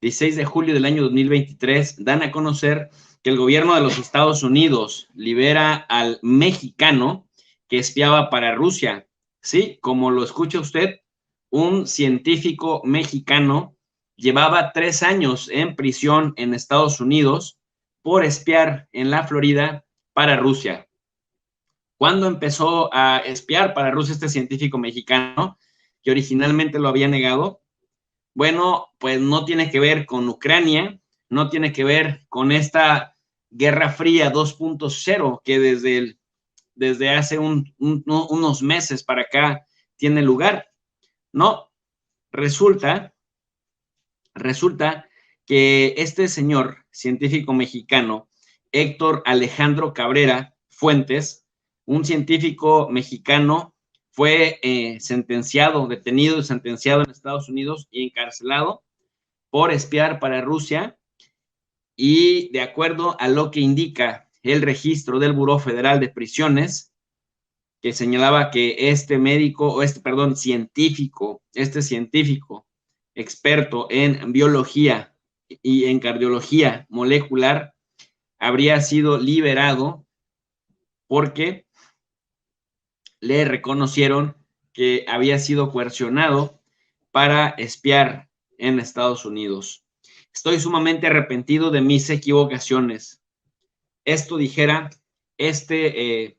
16 de julio del año 2023, dan a conocer que el gobierno de los Estados Unidos libera al mexicano que espiaba para Rusia. Sí, como lo escucha usted, un científico mexicano llevaba 3 años en prisión en Estados Unidos por espiar en la Florida para Rusia. ¿Cuándo empezó a espiar para Rusia este científico mexicano que originalmente lo había negado? Bueno, pues no tiene que ver con Ucrania, no tiene que ver con esta Guerra Fría 2.0 que desde hace unos meses para acá tiene lugar. No, resulta que este señor científico mexicano, Héctor Alejandro Cabrera Fuentes, un científico mexicano, fue detenido y sentenciado en Estados Unidos y encarcelado por espiar para Rusia, y de acuerdo a lo que indica el registro del Buró Federal de Prisiones, que señalaba que este científico experto en biología y en cardiología molecular habría sido liberado porque le reconocieron que había sido coercionado para espiar en Estados Unidos. Estoy sumamente arrepentido de mis equivocaciones. Esto dijera este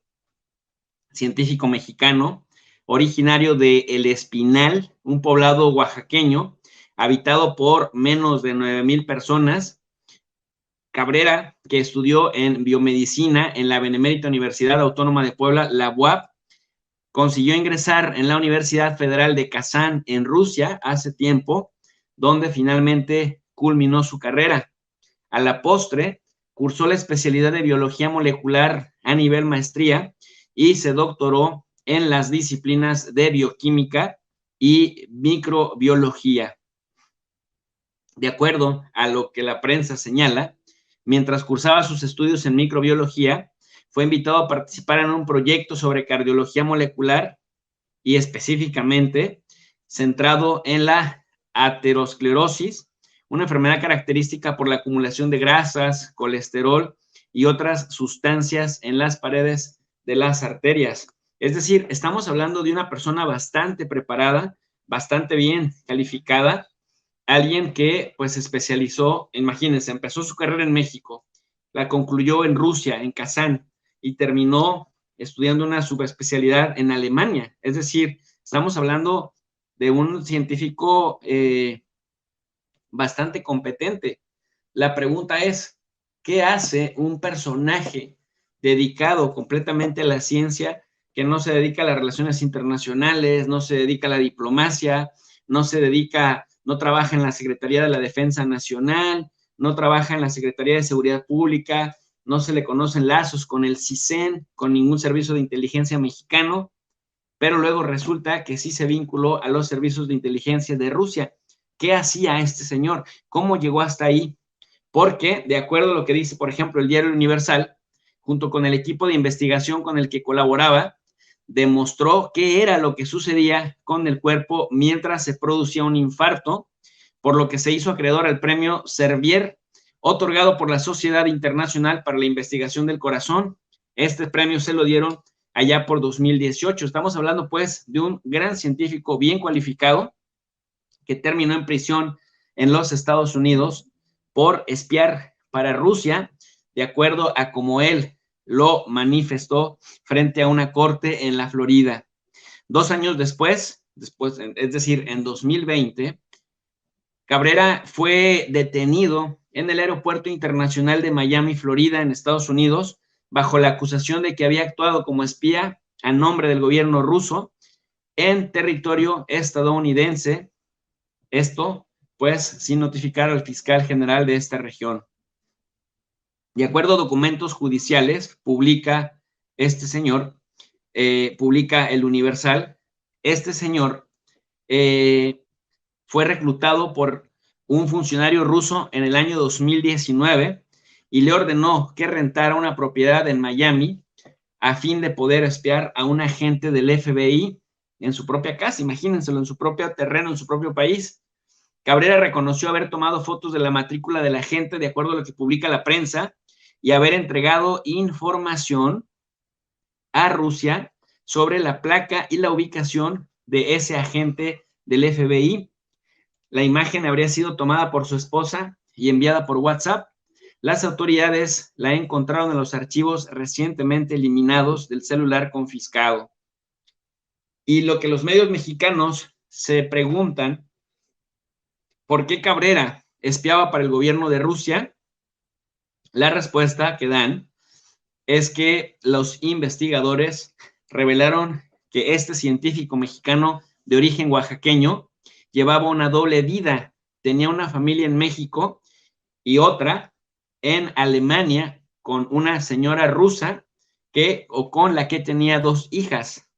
científico mexicano, originario de El Espinal, un poblado oaxaqueño, habitado por menos de 9,000 personas. Cabrera, que estudió en biomedicina en la Benemérita Universidad Autónoma de Puebla, la UAP, consiguió ingresar en la Universidad Federal de Kazán, en Rusia, hace tiempo, donde finalmente culminó su carrera. A la postre, cursó la especialidad de biología molecular a nivel maestría y se doctoró en las disciplinas de bioquímica y microbiología. De acuerdo a lo que la prensa señala, mientras cursaba sus estudios en microbiología, fue invitado a participar en un proyecto sobre cardiología molecular y específicamente centrado en la aterosclerosis, una enfermedad característica por la acumulación de grasas, colesterol y otras sustancias en las paredes de las arterias. Es decir, estamos hablando de una persona bastante preparada, bastante bien calificada, alguien que pues se especializó, imagínense, empezó su carrera en México, la concluyó en Rusia, en Kazán, y terminó estudiando una subespecialidad en Alemania. Es decir, estamos hablando de un científico bastante competente. La pregunta es, ¿qué hace un personaje dedicado completamente a la ciencia, que no se dedica a las relaciones internacionales, no se dedica a la diplomacia, no trabaja en la Secretaría de la Defensa Nacional, no trabaja en la Secretaría de Seguridad Pública, no se le conocen lazos con el CISEN, con ningún servicio de inteligencia mexicano, pero luego resulta que sí se vinculó a los servicios de inteligencia de Rusia? ¿Qué hacía este señor? ¿Cómo llegó hasta ahí? Porque, de acuerdo a lo que dice, por ejemplo, el Diario Universal, junto con el equipo de investigación con el que colaboraba, demostró qué era lo que sucedía con el cuerpo mientras se producía un infarto, por lo que se hizo acreedor al premio Servier, otorgado por la Sociedad Internacional para la Investigación del Corazón. Este premio se lo dieron allá por 2018. Estamos hablando, pues, de un gran científico bien cualificado que terminó en prisión en los Estados Unidos por espiar para Rusia, de acuerdo a como él lo manifestó frente a una corte en la Florida. 2 años después, es decir, en 2020, Cabrera fue detenido en el Aeropuerto Internacional de Miami, Florida, en Estados Unidos, bajo la acusación de que había actuado como espía a nombre del gobierno ruso en territorio estadounidense. Esto, pues, sin notificar al fiscal general de esta región. De acuerdo a documentos judiciales, publica el Universal, este señor fue reclutado por un funcionario ruso en el año 2019 y le ordenó que rentara una propiedad en Miami a fin de poder espiar a un agente del FBI en su propia casa, imagínenselo, en su propio terreno, en su propio país. Cabrera reconoció haber tomado fotos de la matrícula de la gente de acuerdo a lo que publica la prensa y haber entregado información a Rusia sobre la placa y la ubicación de ese agente del FBI. La imagen habría sido tomada por su esposa y enviada por WhatsApp. Las autoridades la encontraron en los archivos recientemente eliminados del celular confiscado. Y lo que los medios mexicanos se preguntan, ¿por qué Cabrera espiaba para el gobierno de Rusia? La respuesta que dan es que los investigadores revelaron que este científico mexicano de origen oaxaqueño llevaba una doble vida. Tenía una familia en México y otra en Alemania con una señora rusa con la que tenía 2 hijas.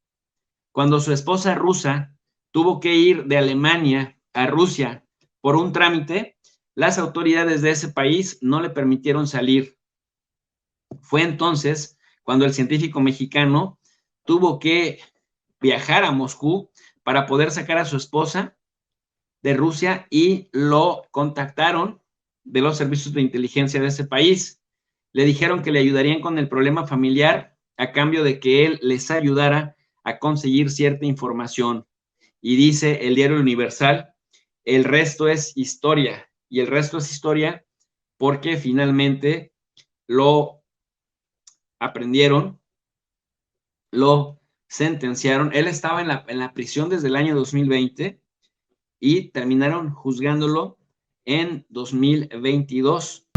Cuando su esposa rusa tuvo que ir de Alemania a Rusia por un trámite, las autoridades de ese país no le permitieron salir. Fue entonces cuando el científico mexicano tuvo que viajar a Moscú para poder sacar a su esposa de Rusia y lo contactaron de los servicios de inteligencia de ese país. Le dijeron que le ayudarían con el problema familiar a cambio de que él les ayudara a conseguir cierta información. Y dice el diario Universal, el resto es historia. Y el resto es historia porque finalmente lo aprendieron, lo sentenciaron. Él estaba en la prisión desde el año 2020 y terminaron juzgándolo en 2022.